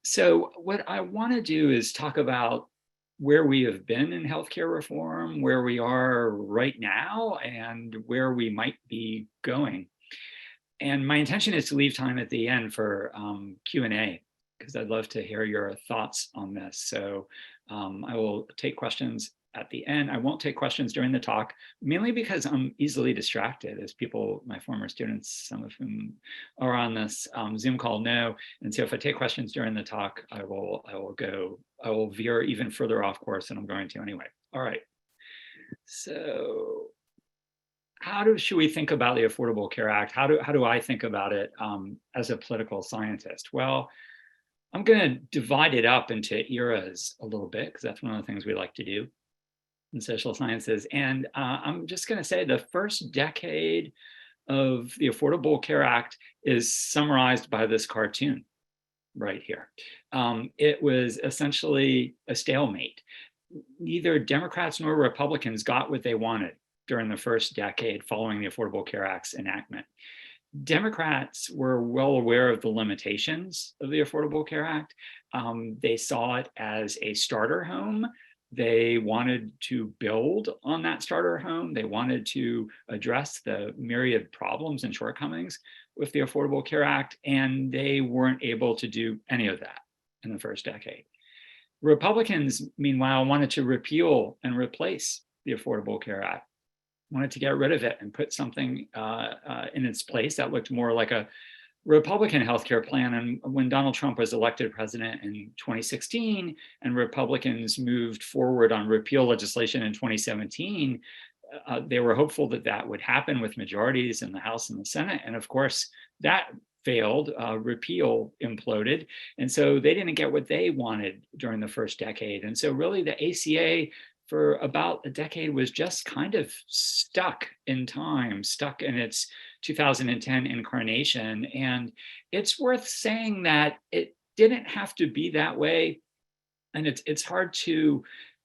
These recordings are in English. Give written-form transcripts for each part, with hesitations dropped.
So what I want to do is talk about where we have been in healthcare reform, where we are right now, and where we might be going. And my intention is to leave time at the end for Q&A, because I'd love to hear your thoughts on this. So I will take questions at the end. I won't take questions during the talk, mainly because I'm easily distracted, as people, my former students, some of whom are on this Zoom call know. And so if I take questions during the talk, I will veer even further off course than I'm going to anyway. All right. So should we think about the Affordable Care Act? How do I think about it as a political scientist? Well, I'm going to divide it up into eras a little bit, because that's one of the things we like to do in social sciences. And I'm just going to say the first decade of the Affordable Care Act is summarized by this cartoon right here. It was essentially a stalemate. Neither Democrats nor Republicans got what they wanted during the first decade following the Affordable Care Act's enactment. Democrats were well aware of the limitations of the Affordable Care Act. They saw it as a starter home. They wanted to build on that starter home. They wanted to address the myriad problems and shortcomings with the Affordable Care Act, and they weren't able to do any of that in the first decade. Republicans, meanwhile, wanted to repeal and replace the Affordable Care Act, wanted to get rid of it and put something in its place that looked more like a Republican healthcare plan. And when Donald Trump was elected president in 2016 and Republicans moved forward on repeal legislation in 2017, they were hopeful that that would happen with majorities in the House and the Senate. And of course, that failed. Repeal imploded. And so they didn't get what they wanted during the first decade. And so really the ACA for about a decade was just kind of stuck in time, stuck in its 2010 incarnation. And it's worth saying that it didn't have to be that way. And it's hard to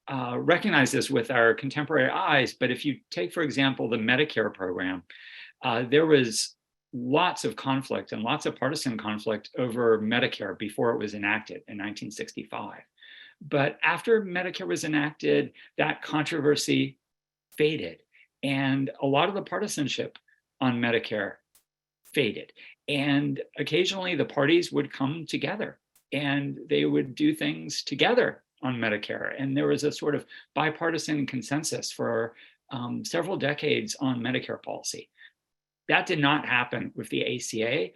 recognize this with our contemporary eyes. But if you take, for example, the Medicare program, there was lots of conflict and lots of partisan conflict over Medicare before it was enacted in 1965. But after Medicare was enacted, that controversy faded. And a lot of the partisanship on Medicare faded. And occasionally the parties would come together and they would do things together on Medicare. And there was a sort of bipartisan consensus for several decades on Medicare policy. That did not happen with the ACA.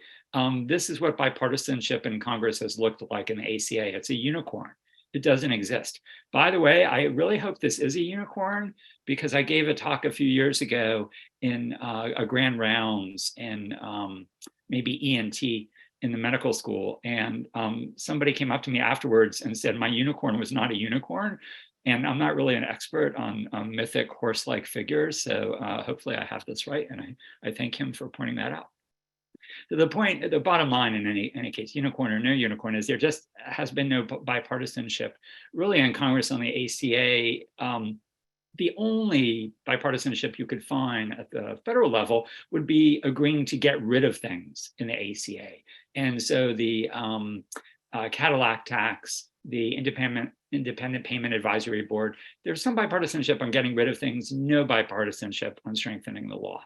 This is what bipartisanship in Congress has looked like in the ACA. It's a unicorn. It doesn't exist. By the way, I really hope this is a unicorn, because I gave a talk a few years ago in a grand rounds in maybe ENT in the medical school. And somebody came up to me afterwards and said, my unicorn was not a unicorn. And I'm not really an expert on mythic horse-like figures. So hopefully I have this right. And I thank him for pointing that out. So the bottom line in any case, unicorn or no unicorn, is there just has been no bipartisanship really in Congress on the ACA. The only bipartisanship you could find at the federal level would be agreeing to get rid of things in the ACA. And so the Cadillac tax, the Independent Payment Advisory Board, there's some bipartisanship on getting rid of things, no bipartisanship on strengthening the law.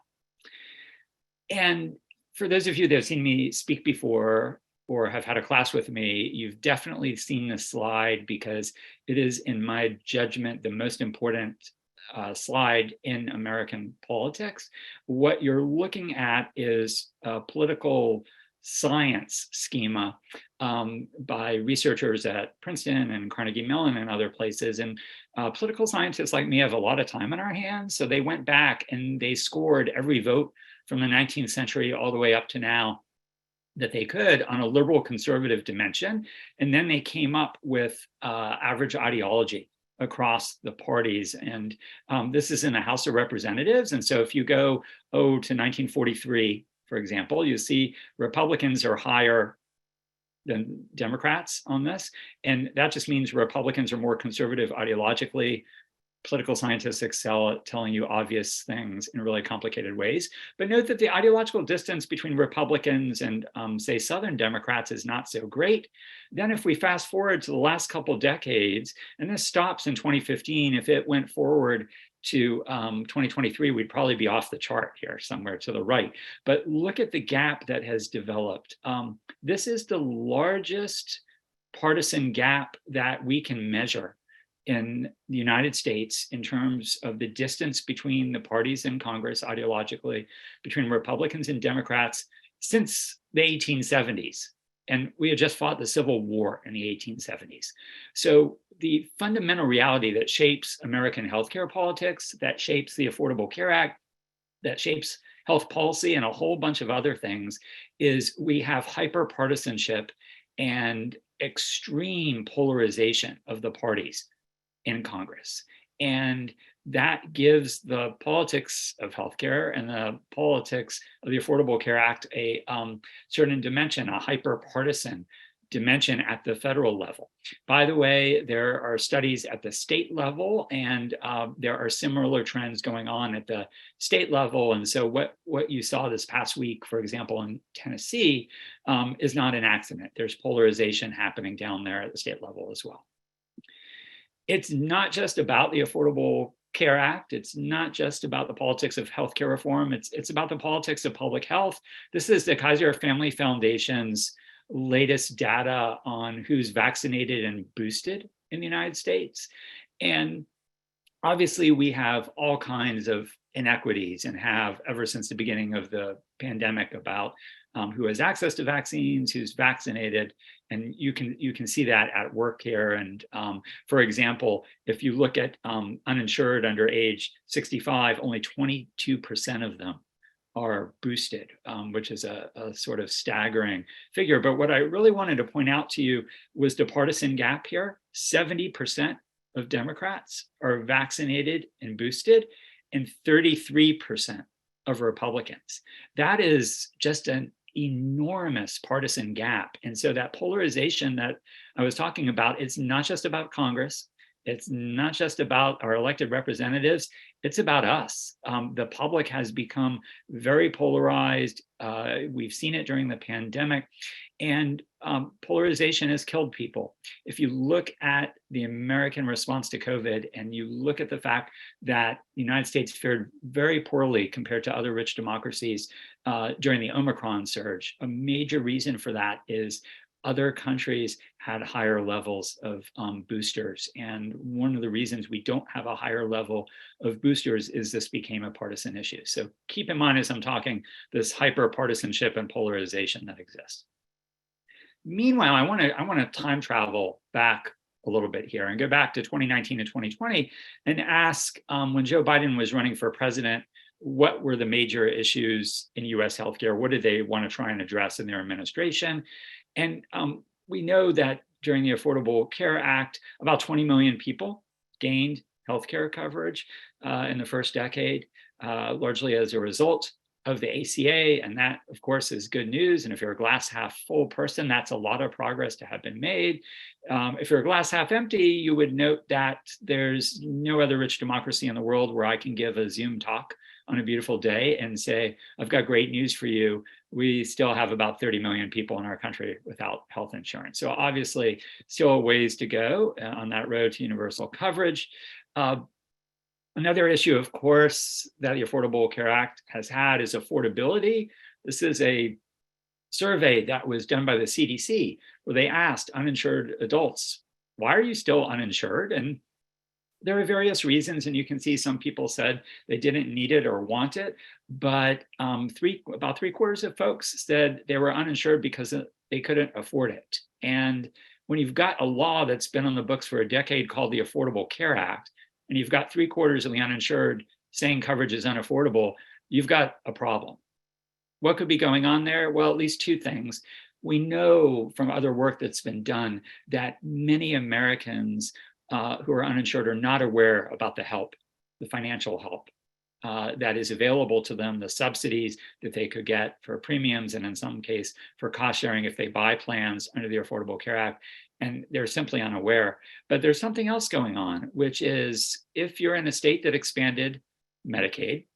And for those of you that have seen me speak before or have had a class with me, you've definitely seen this slide, because it is, in my judgment, the most important slide in American politics. What you're looking at is a political science schema by researchers at Princeton and Carnegie Mellon and other places. And political scientists like me have a lot of time on our hands. So they went back and they scored every vote from the 19th century all the way up to now that they could on a liberal conservative dimension. And then they came up with average ideology across the parties. And this is in the House of Representatives. And so if you go to 1943, for example, you see Republicans are higher than Democrats on this. And that just means Republicans are more conservative ideologically. political scientists excel at telling you obvious things in really complicated ways. But note that the ideological distance between Republicans and, say, Southern Democrats is not so great. Then if we fast forward to the last couple of decades, and this stops in 2015, if it went forward to 2023, we'd probably be off the chart here, somewhere to the right. But look at the gap that has developed. This is the largest partisan gap that we can measure in the United States in terms of the distance between the parties in Congress ideologically, between Republicans and Democrats since the 1870s. And we had just fought the Civil War in the 1870s. So the fundamental reality that shapes American healthcare politics, that shapes the Affordable Care Act, that shapes health policy and a whole bunch of other things is we have hyper-partisanship and extreme polarization of the parties in Congress. And that gives the politics of healthcare and the politics of the Affordable Care Act a certain dimension, a hyper-partisan dimension at the federal level. By the way, there are studies at the state level, and there are similar trends going on at the state level. And so what you saw this past week, for example, in Tennessee, is not an accident. There's polarization happening down there at the state level as well. It's not just about the Affordable Care Act. It's not just about the politics of healthcare reform. It's about the politics of public health. This is the Kaiser Family Foundation's latest data on who's vaccinated and boosted in the United States. And obviously we have all kinds of inequities and have ever since the beginning of the pandemic about who has access to vaccines, who's vaccinated, and you can see that at work here. And for example, if you look at uninsured under age 65, only 22% of them are boosted, which is a sort of staggering figure. But what I really wanted to point out to you was the partisan gap here. 70% of Democrats are vaccinated and boosted, and 33% of Republicans. That is just an enormous partisan gap. And so that polarization that I was talking about, it's not just about Congress. It's not just about our elected representatives. It's about us. The public has become very polarized. We've seen it during the pandemic, and polarization has killed people. If you look at the American response to COVID and you look at the fact that the United States fared very poorly compared to other rich democracies during the Omicron surge, a major reason for that is other countries had higher levels of boosters. And one of the reasons we don't have a higher level of boosters is this became a partisan issue. So keep in mind as I'm talking, this hyper-partisanship and polarization that exists. Meanwhile, I want to time travel back a little bit here and go back to 2019 and 2020 and ask when Joe Biden was running for president, what were the major issues in US healthcare? What did they want to try and address in their administration? And we know that during the Affordable Care Act, about 20 million people gained healthcare coverage in the first decade, largely as a result of the ACA. And that, of course, is good news. And if you're a glass half full person, that's a lot of progress to have been made. If you're a glass half empty, you would note that there's no other rich democracy in the world where I can give a Zoom talk on a beautiful day and say, I've got great news for you. We still have about 30 million people in our country without health insurance. So obviously still a ways to go on that road to universal coverage. Another issue, of course, that the Affordable Care Act has had is affordability. This is a survey that was done by the CDC where they asked uninsured adults, why are you still uninsured? And there are various reasons, and you can see some people said they didn't need it or want it, but about 3/4 of folks said they were uninsured because they couldn't afford it. And when you've got a law that's been on the books for a decade called the Affordable Care Act, and you've got 3/4 of the uninsured saying coverage is unaffordable, you've got a problem. What could be going on there? Well, at least two things. We know from other work that's been done that many Americans who are uninsured are not aware about the help, the financial help that is available to them, the subsidies that they could get for premiums, and in some case for cost sharing if they buy plans under the Affordable Care Act. and they're simply unaware. But there's something else going on, which is if you're in a state that expanded Medicaid,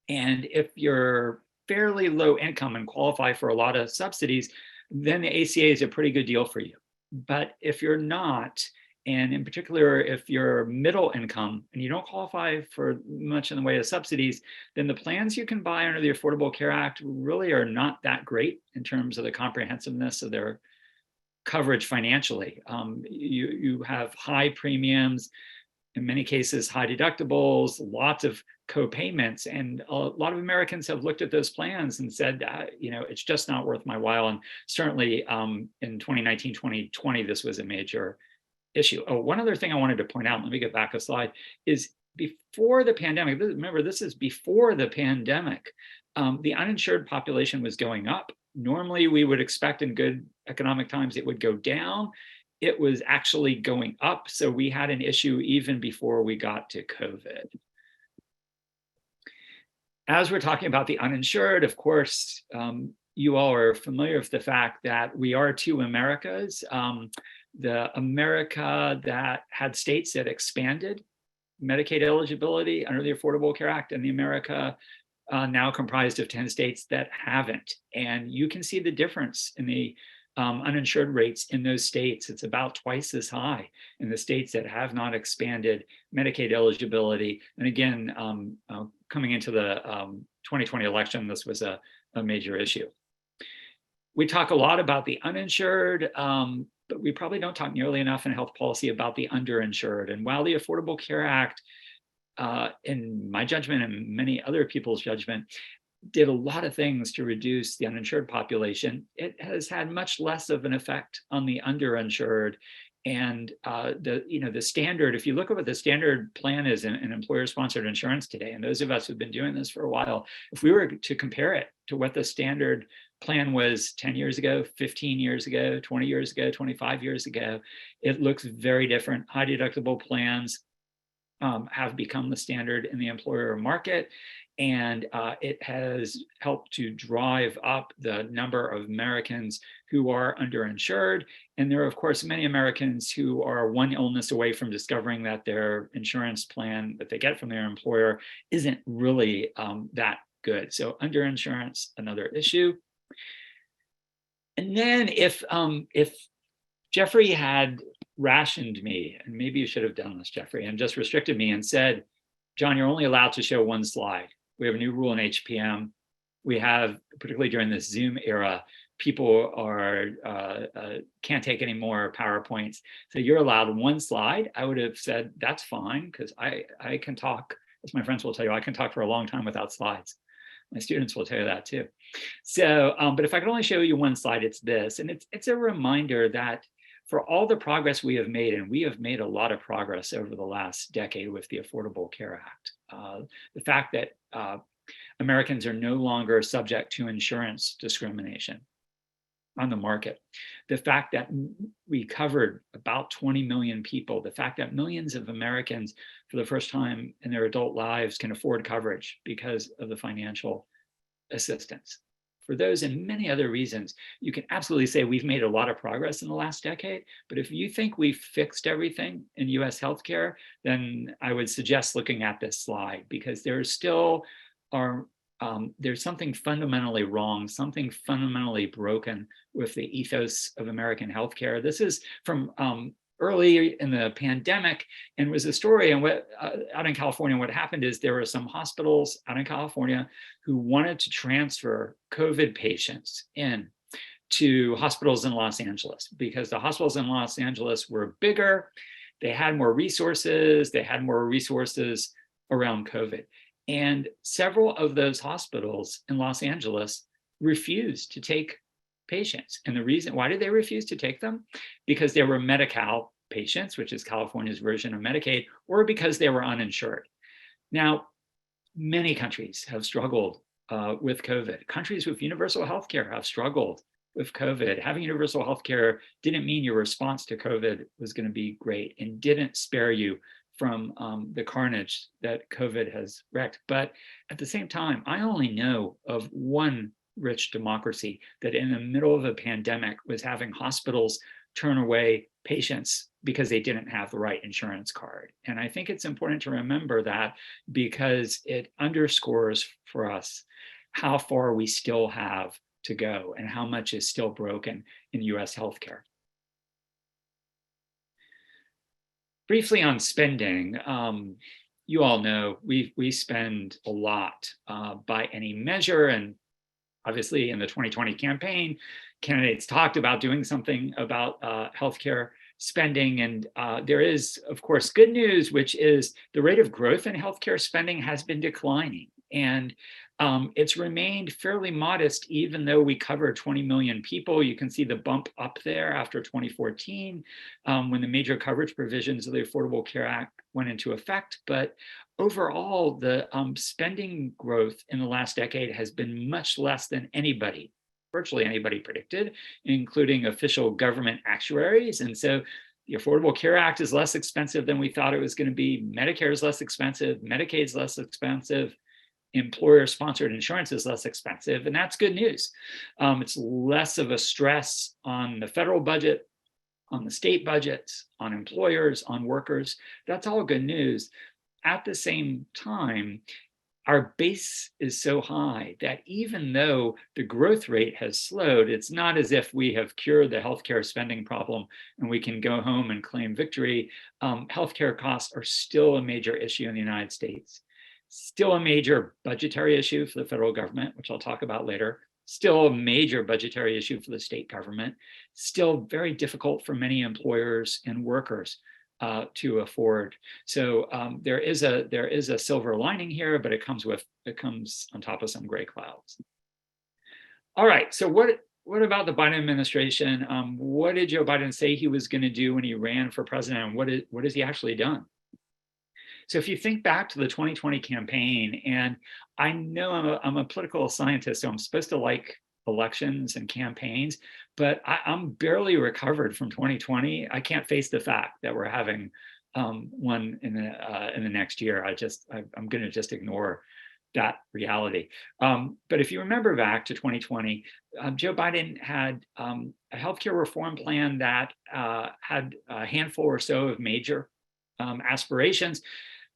and if you're fairly low income and qualify for a lot of subsidies, then the ACA is a pretty good deal for you. But if you're not, and in particular, if you're middle income and you don't qualify for much in the way of subsidies, then the plans you can buy under the Affordable Care Act really are not that great in terms of the comprehensiveness of their coverage financially. You have high premiums, in many cases, high deductibles, lots of co-payments. And a lot of Americans have looked at those plans and said, it's just not worth my while. And certainly in 2019, 2020, this was a major issue. Oh, one other thing I wanted to point out, let me get back a slide, is before the pandemic, remember, this is before the pandemic, the uninsured population was going up. Normally, we would expect in good economic times it would go down. It was actually going up. So we had an issue even before we got to COVID. As we're talking about the uninsured, of course, you all are familiar with the fact that we are two Americas. The America that had states that expanded Medicaid eligibility under the Affordable Care Act, and the America now comprised of 10 states that haven't. And you can see the difference in the uninsured rates in those states. It's about twice as high in the states that have not expanded Medicaid eligibility. And again, coming into the 2020 election, this was a major issue. We talk a lot about the uninsured, but we probably don't talk nearly enough in health policy about the underinsured. And while the Affordable Care Act, in my judgment and many other people's judgment, did a lot of things to reduce the uninsured population, it has had much less of an effect on the underinsured. And the standard, if you look at what the standard plan is in employer-sponsored insurance today, and those of us who've been doing this for a while, if we were to compare it to what the standard plan was 10 years ago, 15 years ago, 20 years ago, 25 years ago, it looks very different. High deductible plans have become the standard in the employer market. And it has helped to drive up the number of Americans who are underinsured. And there are, of course, many Americans who are one illness away from discovering that their insurance plan that they get from their employer isn't really that good. So underinsurance, another issue. And then if Jeffrey had rationed me, and maybe you should have done this, Jeffrey, and just restricted me and said, John, you're only allowed to show one slide. We have a new rule in HPM. We have, particularly during this Zoom era, people can't take any more PowerPoints. So you're allowed one slide. I would have said, that's fine, because I can talk, as my friends will tell you, I can talk for a long time without slides. My students will tell you that too. So, but if I could only show you one slide, it's this. And it's a reminder that for all the progress we have made, and we have made a lot of progress over the last decade with the Affordable Care Act, the fact that Americans are no longer subject to insurance discrimination on the market, the fact that we covered about 20 million people, the fact that millions of Americans for the first time in their adult lives can afford coverage because of the financial assistance. For those and many other reasons, you can absolutely say we've made a lot of progress in the last decade. But if you think we've fixed everything in US healthcare, then I would suggest looking at this slide, because there still are, there's something fundamentally wrong, something fundamentally broken with the ethos of American healthcare. This is from early in the pandemic, and was a story. And what out in California, what happened is there were some hospitals out in California who wanted to transfer COVID patients in to hospitals in Los Angeles, because the hospitals in Los Angeles were bigger, they had more resources around COVID. And several of those hospitals in Los Angeles refused to take patients. And the reason, why did they refuse to take them? Because they were Medi-Cal patients, which is California's version of Medicaid, or because they were uninsured. Now, many countries have struggled with COVID. Countries with universal healthcare have struggled with COVID. Having universal healthcare didn't mean your response to COVID was going to be great, and didn't spare you from the carnage that COVID has wreaked. But at the same time, I only know of one rich democracy that in the middle of a pandemic was having hospitals turn away patients because they didn't have the right insurance card. And I think it's important to remember that because it underscores for us how far we still have to go and how much is still broken in US healthcare. Briefly on spending, you all know we spend a lot by any measure, and obviously in the 2020 campaign, candidates talked about doing something about healthcare spending, and there is, of course, good news, which is the rate of growth in healthcare spending has been declining, and it's remained fairly modest, even though we cover 20 million people. You can see the bump up there after 2014, when the major coverage provisions of the Affordable Care Act went into effect. But overall, the spending growth in the last decade has been much less than virtually anybody predicted, including official government actuaries. And so the Affordable Care Act is less expensive than we thought it was going to be. Medicare is less expensive. Medicaid is less expensive. Employer-sponsored insurance is less expensive, and that's good news. It's less of a stress on the federal budget, on the state budgets, on employers, on workers. That's all good news. At the same time, our base is so high that even though the growth rate has slowed, it's not as if we have cured the healthcare spending problem and we can go home and claim victory. Healthcare costs are still a major issue in the United States. Still a major budgetary issue for the federal government, which I'll talk about later. Still a major budgetary issue for the state government. Still very difficult for many employers and workers to afford. So there is a silver lining here, but it comes on top of some gray clouds. All right. So what about the Biden administration? What did Joe Biden say he was going to do when he ran for president, and what has he actually done? So if you think back to the 2020 campaign, and I know I'm a political scientist, so I'm supposed to like elections and campaigns, but I'm barely recovered from 2020. I can't face the fact that we're having one in the next year. I'm going to just ignore that reality. But if you remember back to 2020, Joe Biden had a healthcare reform plan that had a handful or so of major aspirations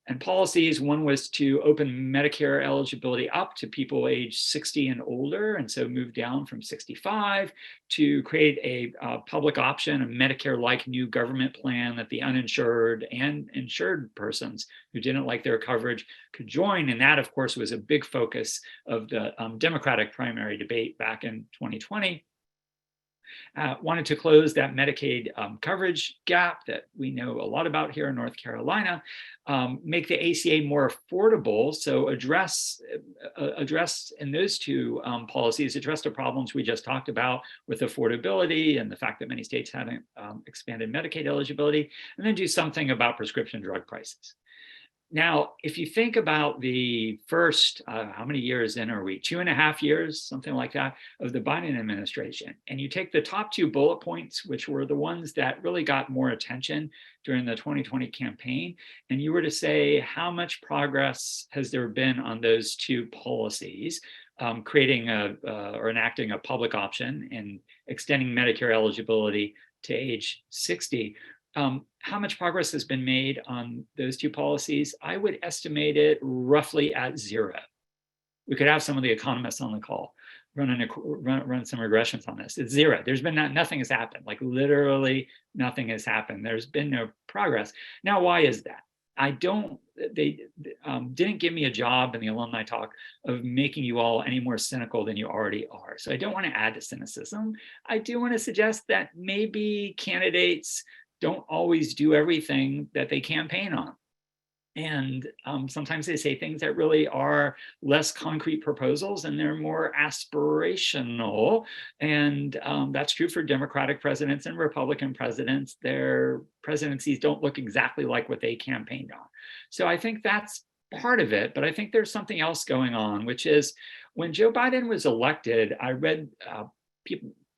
and policies. One was to open Medicare eligibility up to people age 60 and older, and so move down from 65, to create a public option, a Medicare-like new government plan that the uninsured and insured persons who didn't like their coverage could join. And that, of course, was a big focus of the Democratic primary debate back in 2020. Wanted to close that Medicaid coverage gap that we know a lot about here in North Carolina, make the ACA more affordable, so address in those two policies, address the problems we just talked about with affordability and the fact that many states haven't expanded Medicaid eligibility, and then do something about prescription drug prices. Now, if you think about the first, how many years in are we? 2.5 years, something like that, of the Biden administration, and you take the top two bullet points, which were the ones that really got more attention during the 2020 campaign, and you were to say, how much progress has there been on those two policies, creating or enacting a public option and extending Medicare eligibility to age 60, how much progress has been made on those two policies? I would estimate it roughly at 0. We could have some of the economists on the call run some regressions on this. It's 0. There's been nothing has happened. Like literally nothing has happened. There's been no progress. Now, why is that? They didn't give me a job in the alumni talk of making you all any more cynical than you already are. So I don't want to add to cynicism. I do want to suggest that maybe candidates don't always do everything that they campaign on. And sometimes they say things that really are less concrete proposals and they're more aspirational. And that's true for Democratic presidents and Republican presidents. Their presidencies don't look exactly like what they campaigned on. So I think that's part of it. But I think there's something else going on, which is when Joe Biden was elected, I read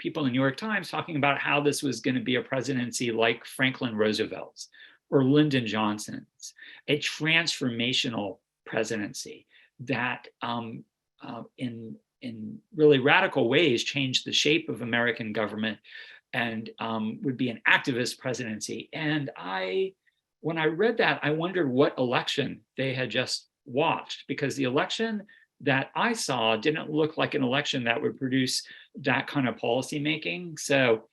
people in the New York Times talking about how this was going to be a presidency like Franklin Roosevelt's or Lyndon Johnson's, a transformational presidency that in really radical ways changed the shape of American government and would be an activist presidency. And when I read that, I wondered what election they had just watched, because the election that I saw didn't look like an election that would produce that kind of policy making. So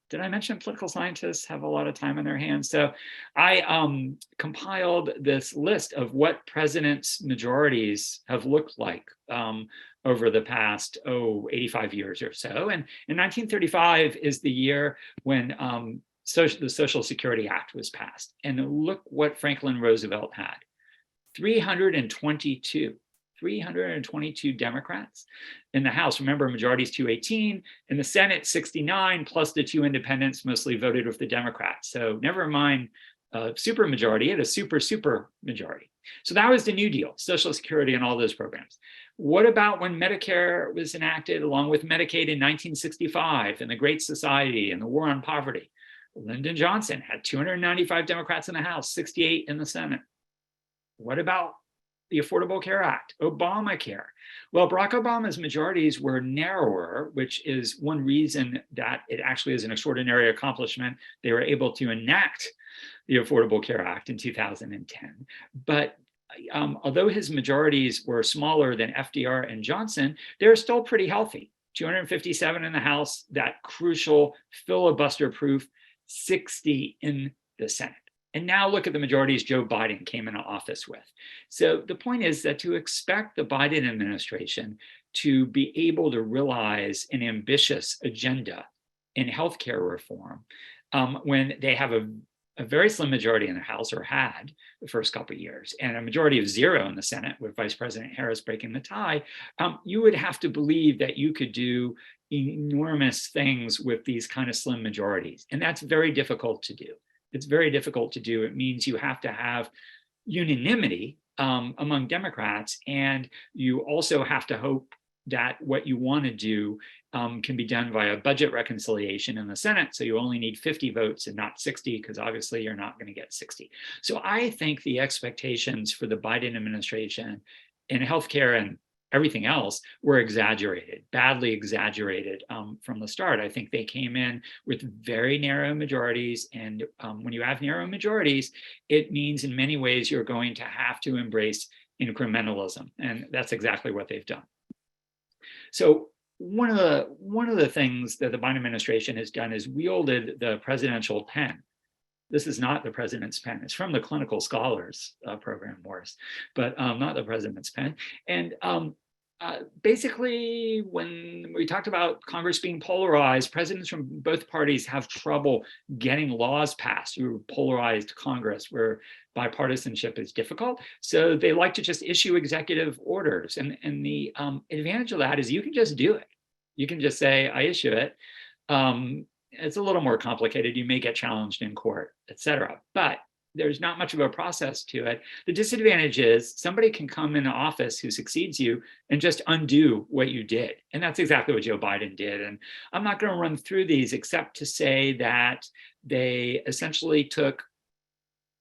did I mention political scientists have a lot of time on their hands? So I compiled this list of what presidents' majorities have looked like over the past, 85 years or so. And in 1935 is the year when the Social Security Act was passed. And look what Franklin Roosevelt had: 322 Democrats in the House. Remember, majority is 218. In the Senate, 69, plus the 2 independents mostly voted with the Democrats. So never mind super majority, it a super majority. So that was the New Deal, Social Security and all those programs. What about when Medicare was enacted along with Medicaid in 1965 and the Great Society and the War on Poverty? Lyndon Johnson had 295 Democrats in the House, 68 in the Senate. What about the Affordable Care Act, Obamacare? Well, Barack Obama's majorities were narrower, which is one reason that it actually is an extraordinary accomplishment. They were able to enact the Affordable Care Act in 2010. But although his majorities were smaller than FDR and Johnson, they're still pretty healthy. 257 in the House, that crucial filibuster-proof 60 in the Senate. And now look at the majorities Joe Biden came into office with. So the point is that to expect the Biden administration to be able to realize an ambitious agenda in healthcare reform when they have a very slim majority in the House, or had the first couple of years, and a majority of 0 in the Senate with Vice President Harris breaking the tie, you would have to believe that you could do enormous things with these kind of slim majorities. And that's very difficult to do. It's very difficult to do. It means you have to have unanimity among Democrats, and you also have to hope that what you want to do can be done via budget reconciliation in the Senate. So you only need 50 votes and not 60, because obviously you're not going to get 60. So I think the expectations for the Biden administration in healthcare and everything else were exaggerated, badly exaggerated from the start. I think they came in with very narrow majorities. And when you have narrow majorities, it means in many ways you're going to have to embrace incrementalism. And that's exactly what they've done. So one of the things that the Biden administration has done is wielded the presidential pen. This is not the president's pen. It's from the Clinical Scholars program, Morris, but not the president's pen. And basically, when we talked about Congress being polarized, presidents from both parties have trouble getting laws passed through polarized Congress, where bipartisanship is difficult. So they like to just issue executive orders. And the advantage of that is you can just do it. You can just say, I issue it. It's a little more complicated. You may get challenged in court, et cetera. But there's not much of a process to it. The disadvantage is somebody can come into office who succeeds you and just undo what you did. And that's exactly what Joe Biden did. And I'm not going to run through these except to say that they essentially took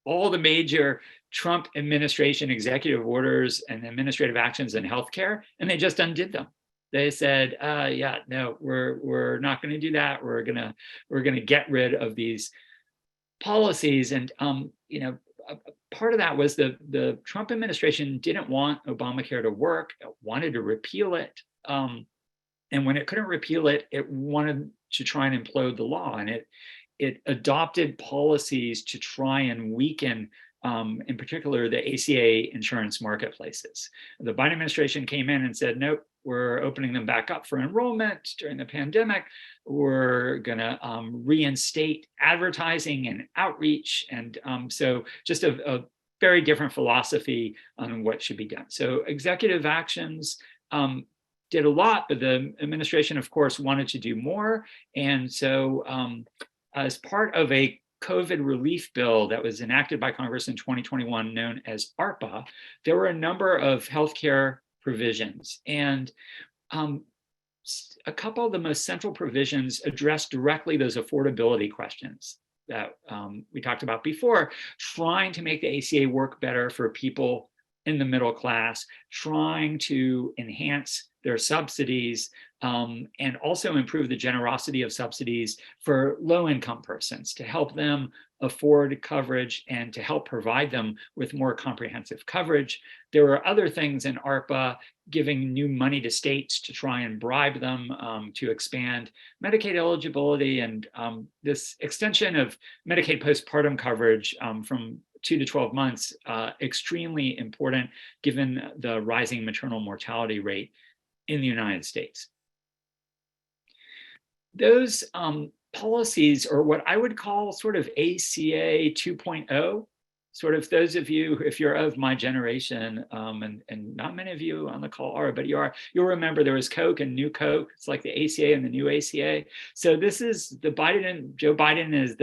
all the major Trump administration executive orders and administrative actions in healthcare, and they just undid them. They said, yeah, no, we're not going to do that. We're going to get rid of these policies. And part of that was the Trump administration didn't want Obamacare to work. It wanted to repeal it. And when it couldn't repeal it, it wanted to try and implode the law. And it adopted policies to try and weaken, in particular, the ACA insurance marketplaces. The Biden administration came in and said, nope, we're opening them back up for enrollment during the pandemic. We're going to reinstate advertising and outreach. And so just a very different philosophy on what should be done. So executive actions did a lot, but the administration, of course, wanted to do more. And so as part of a COVID relief bill that was enacted by Congress in 2021, known as ARPA, there were a number of healthcare provisions. And a couple of the most central provisions address directly those affordability questions that we talked about before, trying to make the ACA work better for people in the middle class, trying to enhance their subsidies and also improve the generosity of subsidies for low-income persons to help them afford coverage and to help provide them with more comprehensive coverage. There were other things in ARPA giving new money to states to try and bribe them to expand Medicaid eligibility, and this extension of Medicaid postpartum coverage from 2 to 12 months, extremely important given the rising maternal mortality rate in the United States. Those policies, or what I would call sort of ACA 2.0, sort of those of you, if you're of my generation, and not many of you on the call are, but you'll remember there was Coke and New Coke. It's like the ACA and the new ACA. So this is Joe Biden is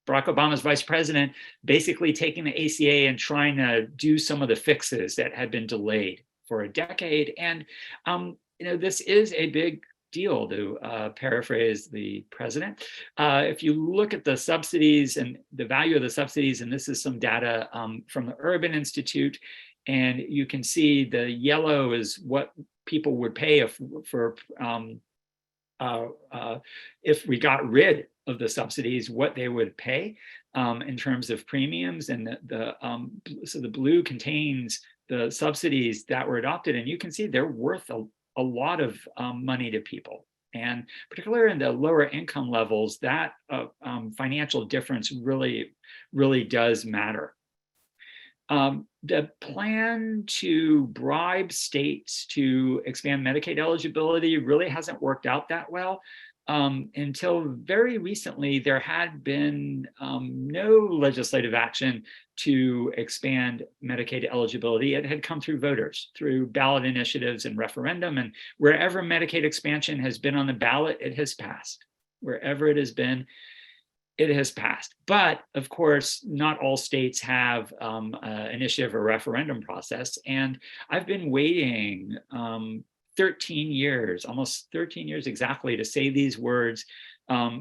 Barack Obama's vice president, basically taking the ACA and trying to do some of the fixes that had been delayed for a decade. And this is a big deal, to paraphrase the president. If you look at the subsidies and the value of the subsidies, and this is some data from the Urban Institute, and you can see the yellow is what people would pay if we got rid of the subsidies, what they would pay in terms of premiums, and so the blue contains the subsidies that were adopted, and you can see they're worth a lot of money to people. And particularly in the lower income levels, that financial difference really, really does matter. The plan to bribe states to expand Medicaid eligibility really hasn't worked out that well. Until very recently, there had been no legislative action to expand Medicaid eligibility. It had come through voters, through ballot initiatives and referendum, and wherever Medicaid expansion has been on the ballot, it has passed. Wherever it has been, it has passed. But of course, not all states have an initiative or referendum process, and I've been waiting 13 years, almost 13 years exactly, to say these words,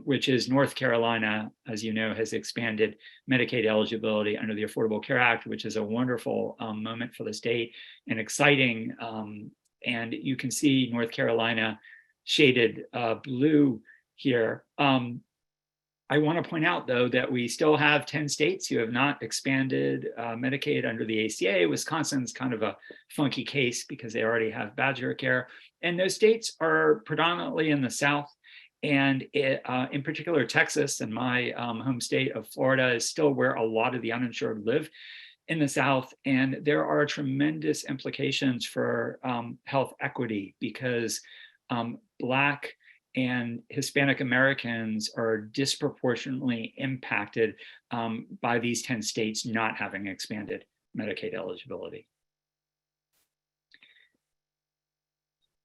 which is North Carolina, as you know, has expanded Medicaid eligibility under the Affordable Care Act, which is a wonderful moment for the state and exciting. And you can see North Carolina shaded blue here. I want to point out, though, that we still have 10 states who have not expanded Medicaid under the ACA. Wisconsin's kind of a funky case because they already have Badger Care. And those states are predominantly in the South. And in particular, Texas and my home state of Florida is still where a lot of the uninsured live in the South. And there are tremendous implications for health equity because Black and Hispanic Americans are disproportionately impacted by these 10 states not having expanded Medicaid eligibility.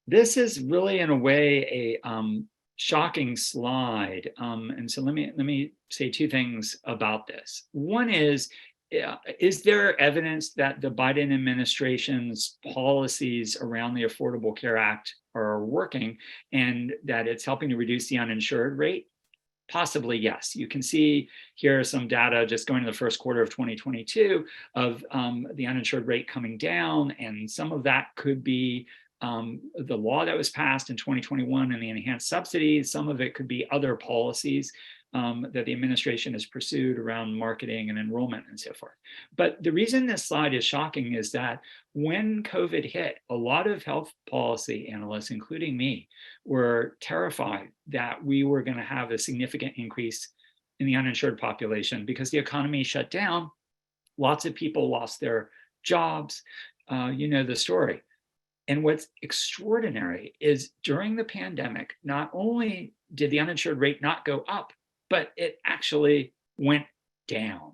This is really, in a way, a shocking slide. And so let me say two things about this. One is there evidence that the Biden administration's policies around the Affordable Care Act are working and that it's helping to reduce the uninsured rate? Possibly, yes. You can see here some data just going to the first quarter of 2022 of the uninsured rate coming down, and some of that could be the law that was passed in 2021 and the enhanced subsidies. Some of it could be other policies that the administration has pursued around marketing and enrollment and so forth. But the reason this slide is shocking is that when COVID hit, a lot of health policy analysts, including me, were terrified that we were going to have a significant increase in the uninsured population because the economy shut down. Lots of people lost their jobs. You know the story. And what's extraordinary is during the pandemic, not only did the uninsured rate not go up, but it actually went down.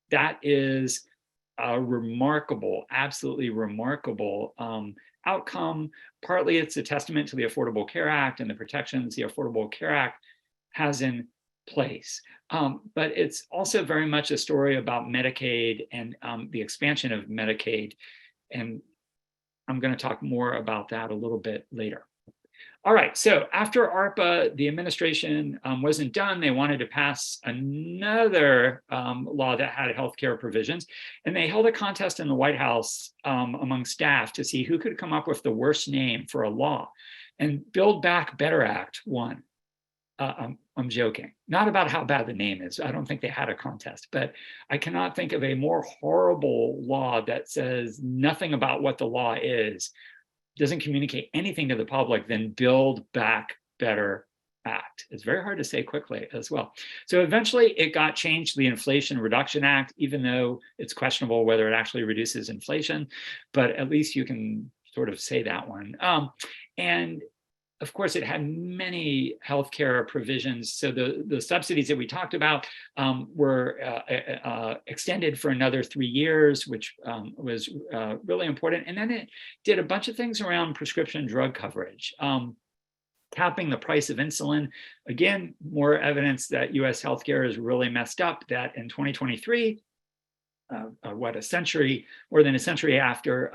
That is a remarkable, absolutely remarkable outcome. Partly it's a testament to the Affordable Care Act and the protections the Affordable Care Act has in place. But it's also very much a story about Medicaid and the expansion of Medicaid. And I'm going to talk more about that a little bit later. All right, so after ARPA, the administration wasn't done. They wanted to pass another law that had healthcare provisions, and they held a contest in the White House among staff to see who could come up with the worst name for a law. And Build Back Better Act won. I'm joking, not about how bad the name is. I don't think they had a contest, but I cannot think of a more horrible law that says nothing about what the law is, doesn't communicate anything to the public than Build Back Better Act. It's very hard to say quickly as well. So eventually it got changed to the Inflation Reduction Act, even though it's questionable whether it actually reduces inflation, but at least you can sort of say that one. And of course, it had many healthcare provisions. So the subsidies that we talked about were extended for another 3 years, which was really important. And then it did a bunch of things around prescription drug coverage, capping the price of insulin. Again, more evidence that US healthcare is really messed up, that in 2023, more than a century after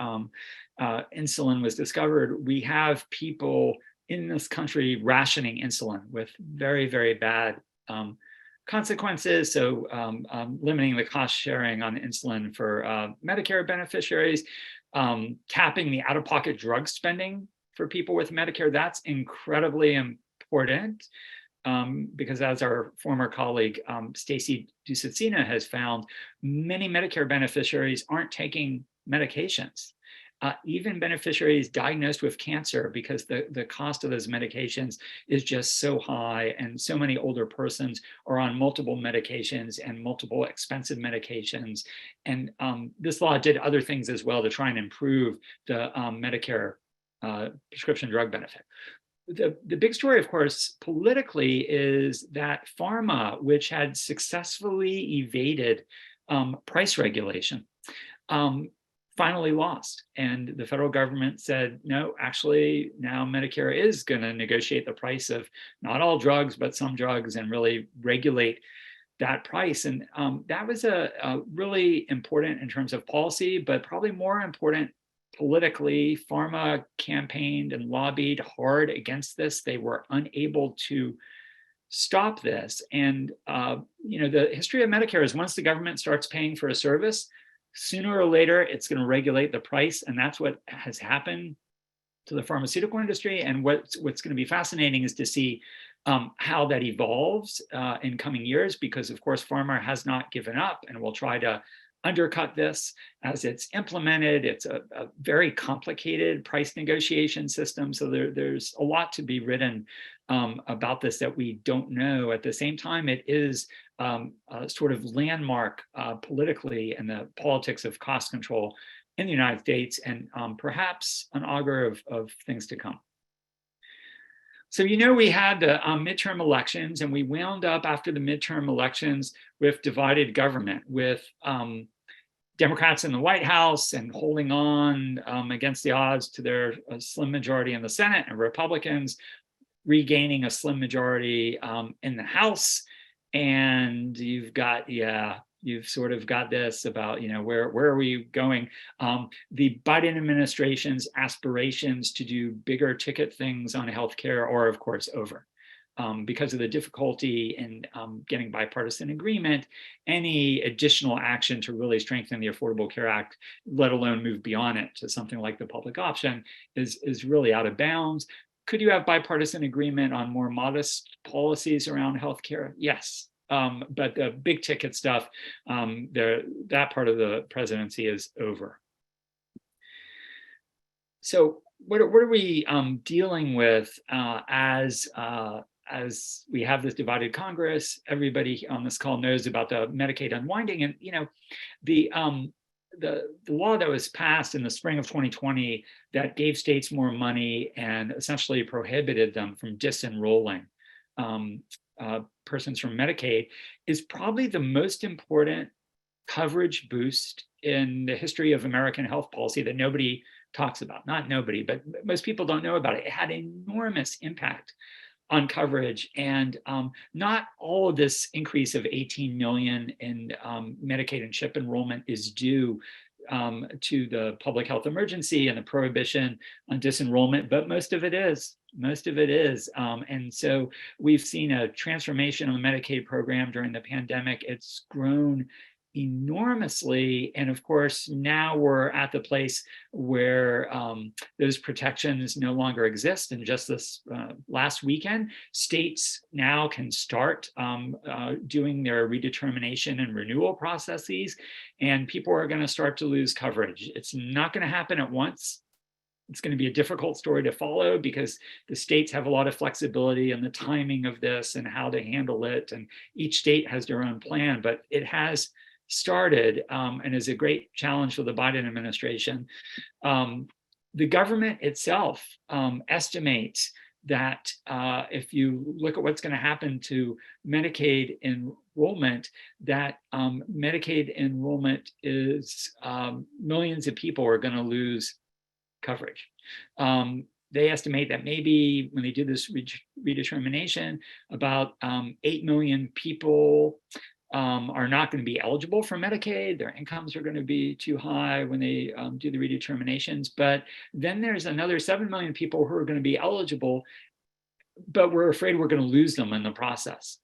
insulin was discovered, we have people in this country rationing insulin with very, very bad consequences. So limiting the cost sharing on insulin for Medicare beneficiaries, capping the out-of-pocket drug spending for people with Medicare. That's incredibly important because, as our former colleague Stacy Ducicina has found, many Medicare beneficiaries aren't taking medications. Even beneficiaries diagnosed with cancer, because the cost of those medications is just so high, and so many older persons are on multiple medications and multiple expensive medications. And this law did other things as well to try and improve the Medicare prescription drug benefit. The big story, of course, politically, is that pharma, which had successfully evaded price regulation, finally lost. And the federal government said, no, actually, now Medicare is going to negotiate the price of not all drugs, but some drugs, and really regulate that price. And that was a really important in terms of policy, but probably more important politically. Pharma campaigned and lobbied hard against this. They were unable to stop this. And the history of Medicare is, once the government starts paying for a service, sooner or later, it's going to regulate the price. And that's what has happened to the pharmaceutical industry. And what's going to be fascinating is to see how that evolves in coming years, because, of course, pharma has not given up and will try to undercut this as it's implemented. It's a very complicated price negotiation system. So there's a lot to be written about this that we don't know. At the same time, it is a sort of landmark politically in the politics of cost control in the United States, and perhaps an augur of things to come. So, we had the midterm elections, and we wound up after the midterm elections with divided government, with Democrats in the White House and holding on against the odds to their slim majority in the Senate, and Republicans regaining a slim majority in the House. And you've sort of got this about, where are we going? The Biden administration's aspirations to do bigger ticket things on healthcare are, of course, over. Because of the difficulty in getting bipartisan agreement. Any additional action to really strengthen the Affordable Care Act, let alone move beyond it to something like the public option, is really out of bounds. Could you have bipartisan agreement on more modest policies around healthcare? Yes. But the big ticket stuff, that part of the presidency is over. So what are we dealing with as we have this divided Congress? Everybody on this call knows about the Medicaid unwinding, and the law that was passed in the spring of 2020 that gave states more money and essentially prohibited them from disenrolling persons from Medicaid is probably the most important coverage boost in the history of American health policy that nobody talks about. Not nobody, but most people don't know about it. It had enormous impact on coverage, and not all of this increase of 18 million in Medicaid and CHIP enrollment is due to the public health emergency and the prohibition on disenrollment, but most of it is. And so we've seen a transformation of the Medicaid program during the pandemic. It's grown enormously. And of course, now we're at the place where those protections no longer exist. And just this last weekend, states now can start doing their redetermination and renewal processes, and people are going to start to lose coverage. It's not going to happen at once. It's going to be a difficult story to follow because the states have a lot of flexibility in the timing of this and how to handle it. And each state has their own plan, but it has started and is a great challenge for the Biden administration. The government itself estimates that if you look at what's going to happen to Medicaid enrollment, that Medicaid enrollment is millions of people are going to lose coverage. They estimate that maybe when they do this redetermination, about 8 million people are not going to be eligible for Medicaid. Their incomes are going to be too high when they do the redeterminations. But then there's another 7 million people who are going to be eligible, but we're afraid we're going to lose them in the process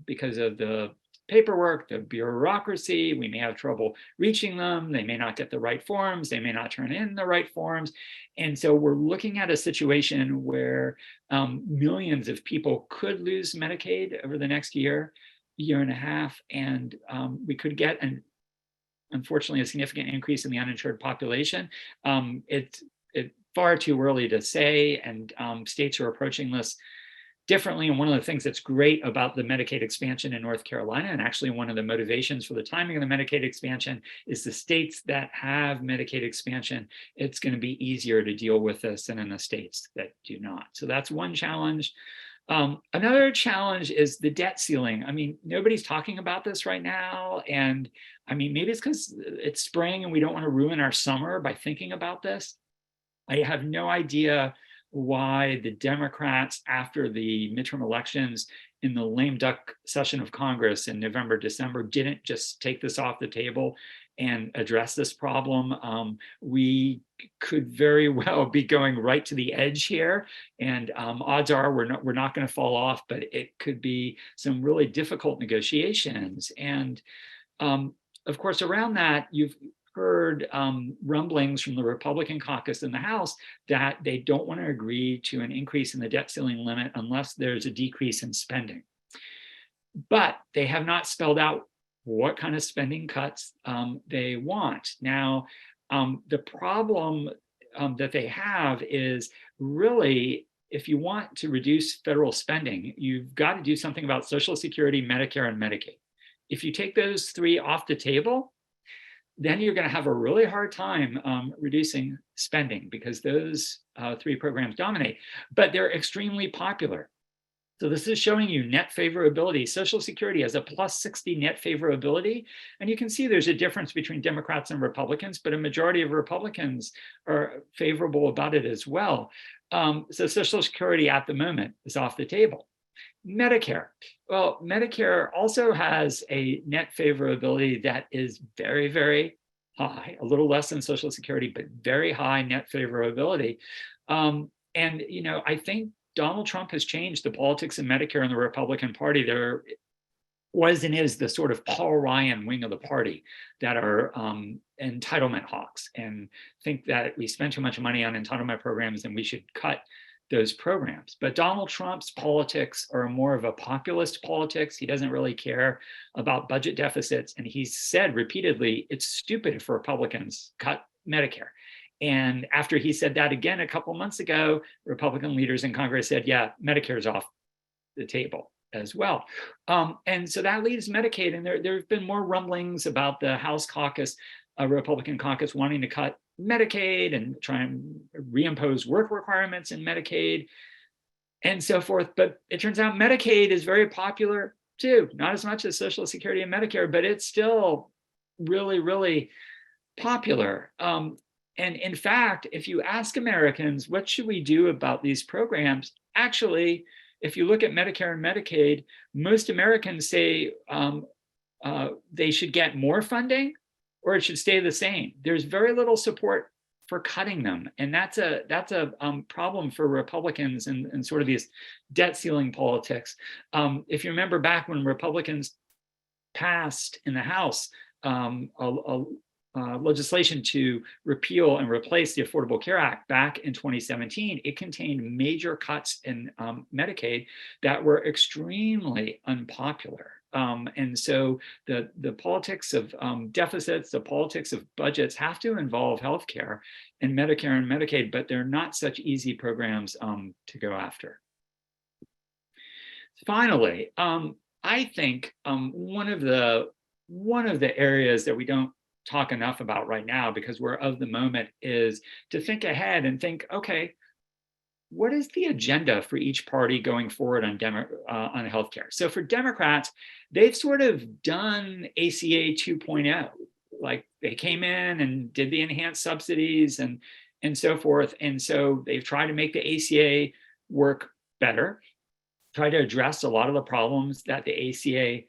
because of the paperwork, the bureaucracy. We may have trouble reaching them. They may not get the right forms. They may not turn in the right forms. And so we're looking at a situation where millions of people could lose Medicaid over the next year and a half. And we could get, unfortunately, a significant increase in the uninsured population. It's far too early to say, and states are approaching this differently. And one of the things that's great about the Medicaid expansion in North Carolina, and actually one of the motivations for the timing of the Medicaid expansion, is the states that have Medicaid expansion, it's going to be easier to deal with this than in the states that do not. So that's one challenge. Another challenge is the debt ceiling. I mean, nobody's talking about this right now. And I mean, maybe it's because it's spring and we don't want to ruin our summer by thinking about this. I have no idea why the Democrats, after the midterm elections in the lame duck session of Congress in November, December, didn't just take this off the table and address this problem. We could very well be going right to the edge here, and odds are we're not going to fall off, but it could be some really difficult negotiations. And of course, around that, you've heard rumblings from the Republican caucus in the House that they don't want to agree to an increase in the debt ceiling limit unless there's a decrease in spending. But they have not spelled out what kind of spending cuts they want. Now, the problem that they have is really, if you want to reduce federal spending, you've got to do something about Social Security, Medicare, and Medicaid. If you take those three off the table, then you're going to have a really hard time reducing spending because those three programs dominate, but they're extremely popular. So this is showing you net favorability. Social Security has a plus 60 net favorability. And you can see there's a difference between Democrats and Republicans, but a majority of Republicans are favorable about it as well. So Social Security at the moment is off the table. Medicare. Well, Medicare also has a net favorability that is very, very high, a little less than Social Security, but very high net favorability. And, you know, I think Donald Trump has changed the politics in Medicare in the Republican Party. There was and is the sort of Paul Ryan wing of the party that are entitlement hawks and think that we spend too much money on entitlement programs and we should cut those programs. But Donald Trump's politics are more of a populist politics. He doesn't really care about budget deficits. And he's said repeatedly, it's stupid if Republicans cut Medicare. And after he said that again a couple months ago, Republican leaders in Congress said, yeah, Medicare's off the table as well. And so that leaves Medicaid. And there have been more rumblings about the House caucus, Republican caucus, wanting to cut Medicaid and try and reimpose work requirements in Medicaid and so forth. But it turns out Medicaid is very popular too, not as much as Social Security and Medicare, but it's still really, really popular. And in fact, if you ask Americans, what should we do about these programs? Actually, if you look at Medicare and Medicaid, most Americans say they should get more funding or it should stay the same. There's very little support for cutting them. And that's a problem for Republicans and sort of these debt ceiling politics. If you remember back when Republicans passed in the House legislation to repeal and replace the Affordable Care Act back in 2017, it contained major cuts in Medicaid that were extremely unpopular. And so the politics of deficits, the politics of budgets have to involve healthcare and Medicare and Medicaid, but they're not such easy programs to go after. Finally, I think one of the areas that we don't talk enough about right now, because we're of the moment, is to think ahead and think, okay, what is the agenda for each party going forward on healthcare? So for Democrats, they've sort of done ACA 2.0. Like they came in and did the enhanced subsidies and so forth. And so they've tried to make the ACA work better, try to address a lot of the problems that the ACA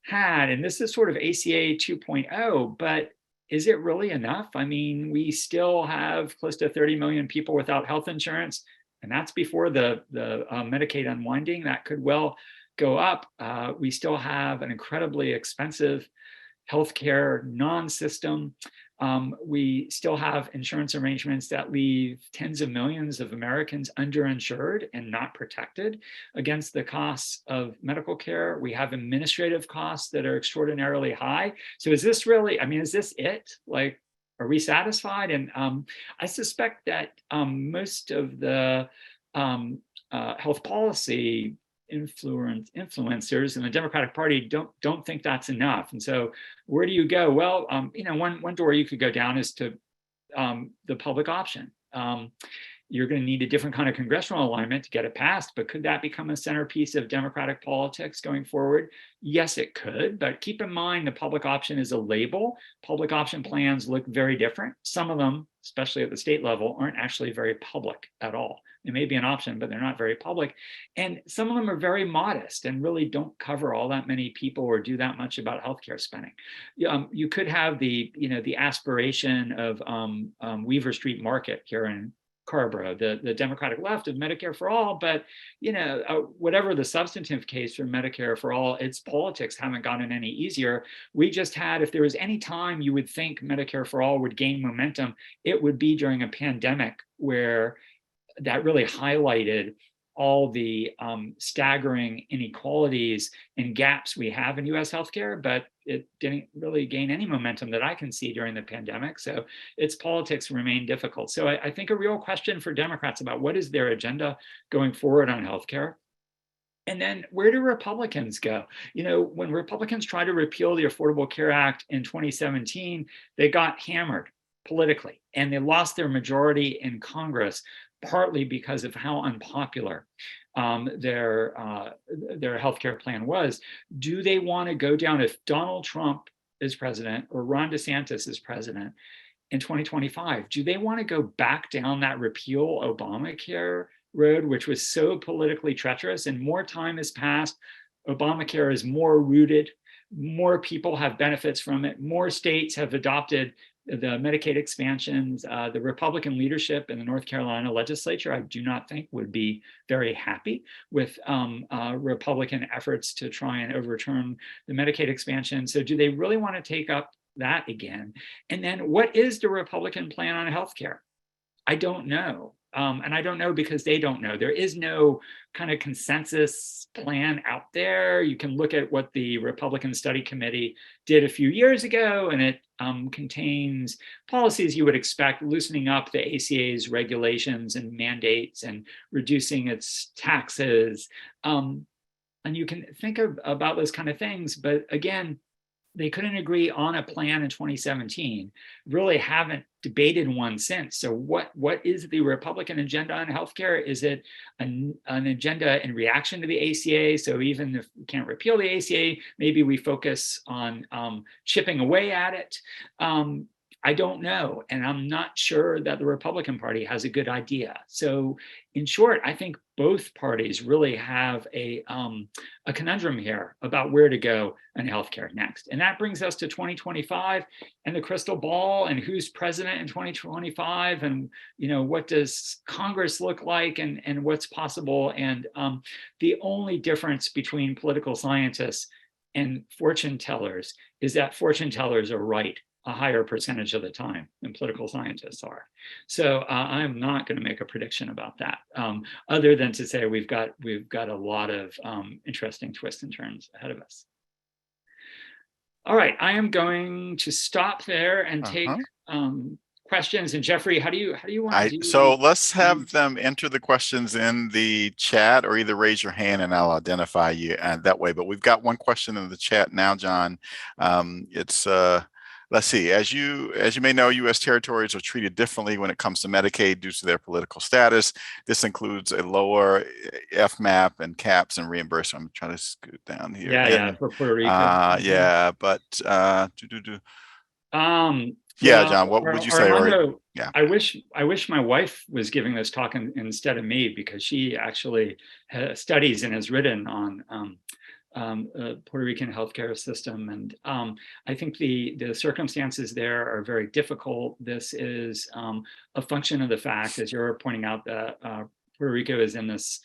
had. And this is sort of ACA 2.0, but is it really enough? I mean, we still have close to 30 million people without health insurance, and that's before the Medicaid unwinding. That could well go up. We still have an incredibly expensive healthcare non-system. We still have insurance arrangements that leave tens of millions of Americans underinsured and not protected against the costs of medical care. We have administrative costs that are extraordinarily high. So is this really, I mean, is this it? Like, are we satisfied? And I suspect that most of the health policy influencers in the Democratic Party don't think that's enough. And so where do you go? Well, one door you could go down is to the public option. You're going to need a different kind of congressional alignment to get it passed, but could that become a centerpiece of Democratic politics going forward? Yes, it could, but keep in mind the public option is a label. Public option plans look very different. Some of them, especially at the state level, aren't actually very public at all. It may be an option, but they're not very public. And some of them are very modest and really don't cover all that many people or do that much about healthcare spending. You could have the aspiration of Weaver Street Market here in Scarborough, the Democratic left of Medicare for all, but whatever the substantive case for Medicare for all, its politics haven't gotten any easier. We just had, if there was any time you would think Medicare for all would gain momentum, it would be during a pandemic where that really highlighted all the staggering inequalities and gaps we have in US healthcare, but it didn't really gain any momentum that I can see during the pandemic. So its politics remain difficult. So I think a real question for Democrats about what is their agenda going forward on healthcare. And then where do Republicans go? When Republicans tried to repeal the Affordable Care Act in 2017, they got hammered politically and they lost their majority in Congress, partly because of how unpopular their healthcare plan was. Do they want to go down, if Donald Trump is president or Ron DeSantis is president in 2025, do they want to go back down that repeal Obamacare road, which was so politically treacherous? And more time has passed. Obamacare is more rooted. More people have benefits from it. More states have adopted the Medicaid expansions. The Republican leadership in the North Carolina legislature, I do not think would be very happy with Republican efforts to try and overturn the Medicaid expansion. So do they really want to take up that again? And then what is the Republican plan on healthcare? I don't know. And I don't know because they don't know. There is no kind of consensus plan out there. You can look at what the Republican Study Committee did a few years ago, and it contains policies you would expect, loosening up the ACA's regulations and mandates and reducing its taxes. And you can think about those kind of things. But again, they couldn't agree on a plan in 2017, really haven't debated one since. So what is the Republican agenda on healthcare? Is it an agenda in reaction to the ACA? So even if we can't repeal the ACA, maybe we focus on chipping away at it. I don't know. And I'm not sure that the Republican Party has a good idea. So in short, I think both parties really have a conundrum here about where to go in healthcare next. And that brings us to 2025 and the crystal ball and who's president in 2025 and what does Congress look like and what's possible. And the only difference between political scientists and fortune tellers is that fortune tellers are right a higher percentage of the time than political scientists are. So I'm not going to make a prediction about that, other than to say we've got a lot of interesting twists and turns ahead of us. All right, I am going to stop there and take questions. And Jeffrey, how do you want to do? So let's have them enter the questions in the chat, or either raise your hand and I'll identify you that way. But we've got one question in the chat now, John. It's let's see. As you may know, U.S. territories are treated differently when it comes to Medicaid due to their political status. This includes a lower FMAP and caps and reimbursement. I'm trying to scoot down here. Yeah, for Puerto Rico. Yeah, but yeah, John, what would you say? Armando, yeah. I wish my wife was giving this talk instead of me, because she actually studies and has written on Puerto Rican healthcare system, and I think the circumstances there are very difficult. This is a function of the fact, as you're pointing out, that Puerto Rico is in this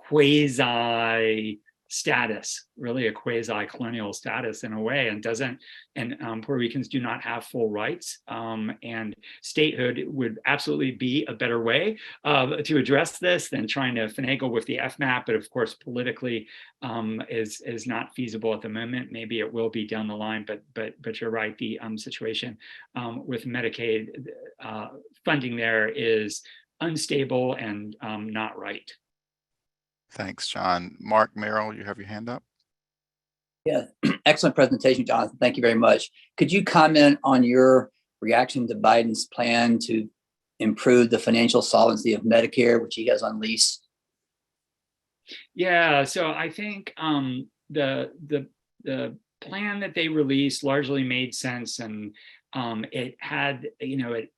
quasi status, really a quasi-colonial status in a way, and Puerto Ricans do not have full rights, and statehood would absolutely be a better way to address this than trying to finagle with the FMAP, but of course politically is not feasible at the moment. Maybe it will be down the line, but you're right, the situation with Medicaid funding there is unstable and not right. Thanks, John. Mark Merrill, you have your hand up. Yeah, excellent presentation, Johnathan. Thank you very much. Could you comment on your reaction to Biden's plan to improve the financial solvency of Medicare, which he has unleashed? Yeah, so I think the plan that they released largely made sense, and it had, it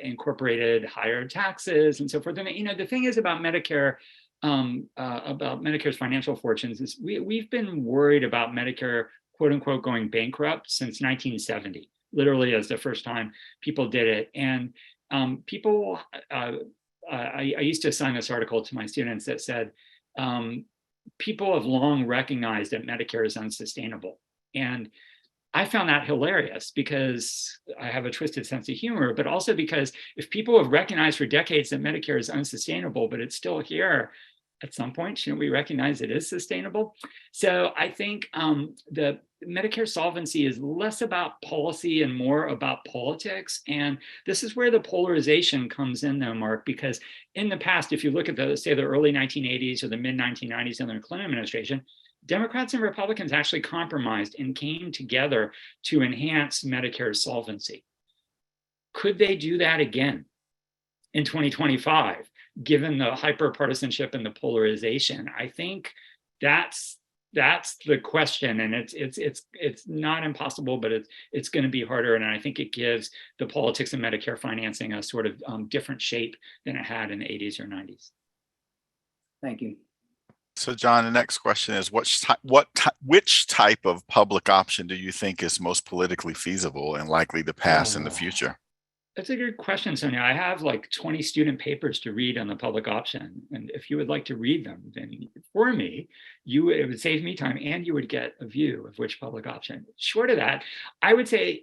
incorporated higher taxes and so forth. And the thing is about Medicare. About Medicare's financial fortunes is we've been worried about Medicare, quote unquote, going bankrupt since 1970, literally as the first time people did it. And people, I used to assign this article to my students that said, people have long recognized that Medicare is unsustainable. And I found that hilarious, because I have a twisted sense of humor, but also because if people have recognized for decades that Medicare is unsustainable, but it's still here, at some point, shouldn't we recognize it is sustainable? So I think the Medicare solvency is less about policy and more about politics. And this is where the polarization comes in though, Mark, because in the past, if you look at say the early 1980s or the mid 1990s in the Clinton administration, Democrats and Republicans actually compromised and came together to enhance Medicare's solvency. Could they do that again in 2025, given the hyper-partisanship and the polarization? I think that's the question, and it's not impossible, but it's going to be harder. And I think it gives the politics of Medicare financing a sort of different shape than it had in the 80s or 90s. Thank you. So, John, the next question is, which type of public option do you think is most politically feasible and likely to pass in the future? That's a good question, Sonia. I have like 20 student papers to read on the public option. And if you would like to read them, then for me, it would save me time and you would get a view of which public option. Short of that, I would say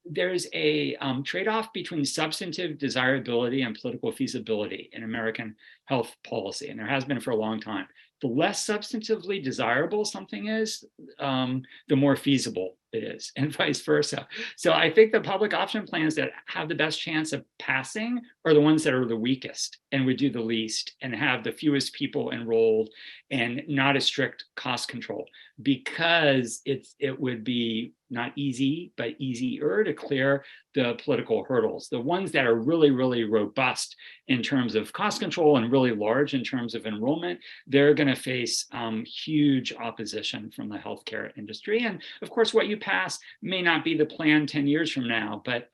there's a trade-off between substantive desirability and political feasibility in American health policy. And there has been for a long time. The less substantively desirable something is, the more feasible it is, and vice versa. So I think the public option plans that have the best chance of passing are the ones that are the weakest and would do the least and have the fewest people enrolled and not as strict cost control, because it would be not easy, but easier to clear the political hurdles. The ones that are really, really robust in terms of cost control and really large in terms of enrollment, they're going to face huge opposition from the healthcare industry. And of course, what you pass may not be the plan 10 years from now, but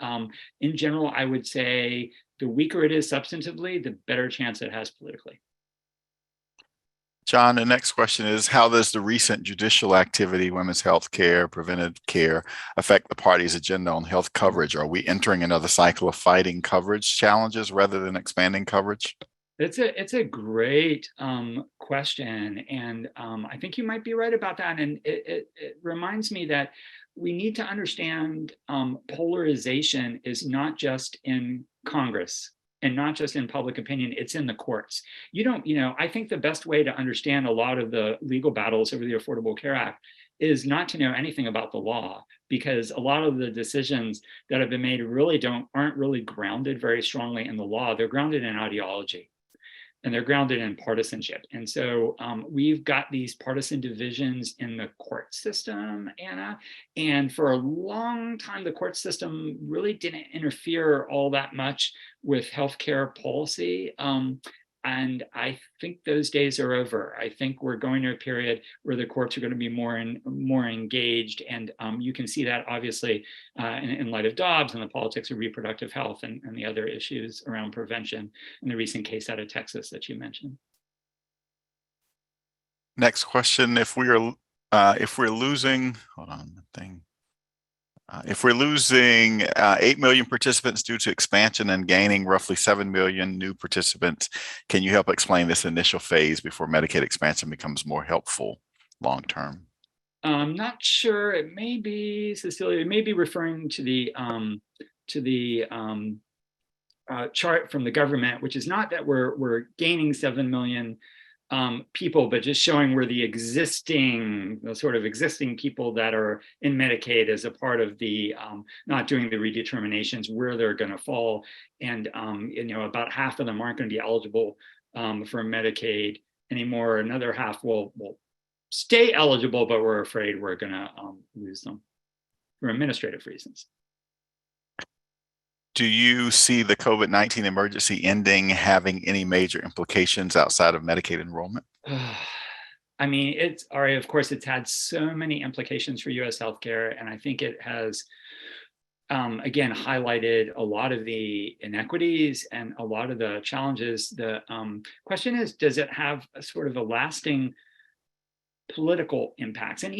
in general, I would say the weaker it is substantively, the better chance it has politically. John, the next question is, how does the recent judicial activity, women's health care, preventive care, affect the party's agenda on health coverage? Are we entering another cycle of fighting coverage challenges rather than expanding coverage? It's a great question, and I think you might be right about that. And it reminds me that we need to understand polarization is not just in Congress and not just in public opinion, it's in the courts. I think the best way to understand a lot of the legal battles over the Affordable Care Act is not to know anything about the law, because a lot of the decisions that have been made aren't really grounded very strongly in the law. They're grounded in ideology, and they're grounded in partisanship. And so we've got these partisan divisions in the court system, Anna. And for a long time, the court system really didn't interfere all that much with healthcare policy. And I think those days are over. I think we're going to a period where the courts are going to be more engaged. And you can see that obviously in light of Dobbs and the politics of reproductive health and the other issues around prevention in the recent case out of Texas that you mentioned. Next question: if we're losing, hold on, if we're losing 8 million participants due to expansion and gaining roughly 7 million new participants, can you help explain this initial phase before Medicaid expansion becomes more helpful long term? I'm not sure. It may be, Cecilia, it may be referring to the chart from the government, which is not that we're gaining 7 million people, but just showing where the sort of existing people that are in Medicaid as a part of the not doing the redeterminations, where they're going to fall. And about half of them aren't going to be eligible for Medicaid anymore. Another half will stay eligible, but we're afraid we're going to lose them for administrative reasons. Do you see the COVID-19 emergency ending having any major implications outside of Medicaid enrollment? I mean, of course, it's had so many implications for U.S. healthcare, and I think it has, again, highlighted a lot of the inequities and a lot of the challenges. The question is, does it have a sort of a lasting political impacts? And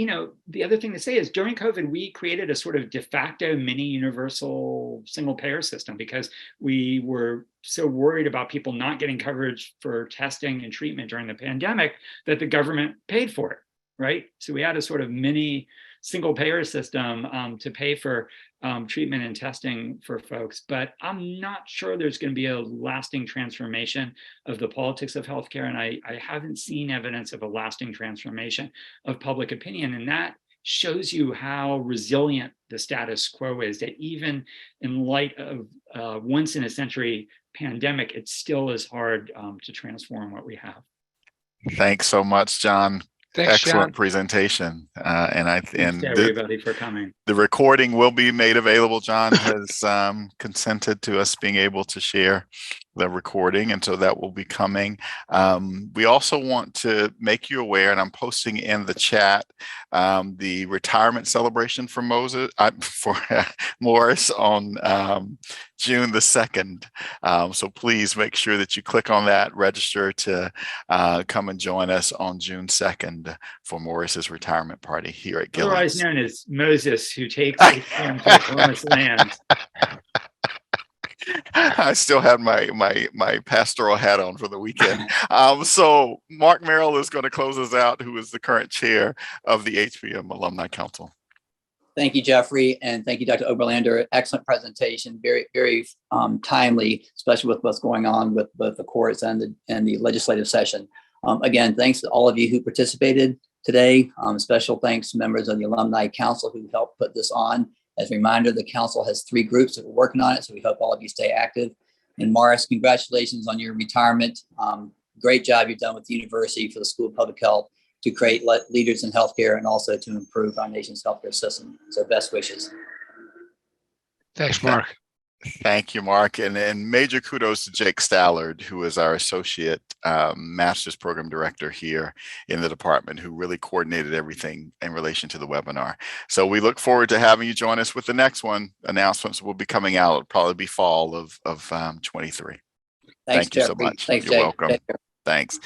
the other thing to say is, during COVID, we created a sort of de facto mini universal single payer system because we were so worried about people not getting coverage for testing and treatment during the pandemic that the government paid for it, right? So we had a sort of mini single payer system to pay for treatment and testing for folks. But I'm not sure there's going to be a lasting transformation of the politics of healthcare. And I haven't seen evidence of a lasting transformation of public opinion. And that shows you how resilient the status quo is, that even in light of once in a century pandemic, it still is hard to transform what we have. Thanks so much, John. Thanks, Excellent John. presentation. Thanks to everybody for coming. The recording will be made available. John has consented to us being able to share the recording, and so that will be coming. We also want to make you aware, and I'm posting in the chat, the retirement celebration for Morris on June the 2nd. So please make sure that you click on that, register to come and join us on June 2nd for Morris's retirement party here at Gillings. Otherwise known as Moses, who takes HPM to the promised land. I still had my pastoral hat on for the weekend. So Mark Merrill is going to close us out, who is the current chair of the HPM Alumni Council. Thank you, Jeffrey, and thank you, Dr. Oberlander. Excellent presentation, very, very timely, especially with what's going on with both the courts and the legislative session. Again, thanks to all of you who participated today. Special thanks to members of the Alumni Council who helped put this on. As a reminder, the council has 3 groups that are working on it, so we hope all of you stay active. And Morris, congratulations on your retirement. Great job you've done with the university for the School of Public Health to create leaders in healthcare and also to improve our nation's healthcare system. So best wishes. Thanks, Mark. Thank you, Mark. And major kudos to Jake Stallard, who is our associate master's program director here in the department, who really coordinated everything in relation to the webinar. So we look forward to having you join us with the next one. Announcements will be coming out. It'll probably be fall of 23. Thanks, Thank you so Jeffrey. much. Thanks, You're Jake. welcome. Thanks.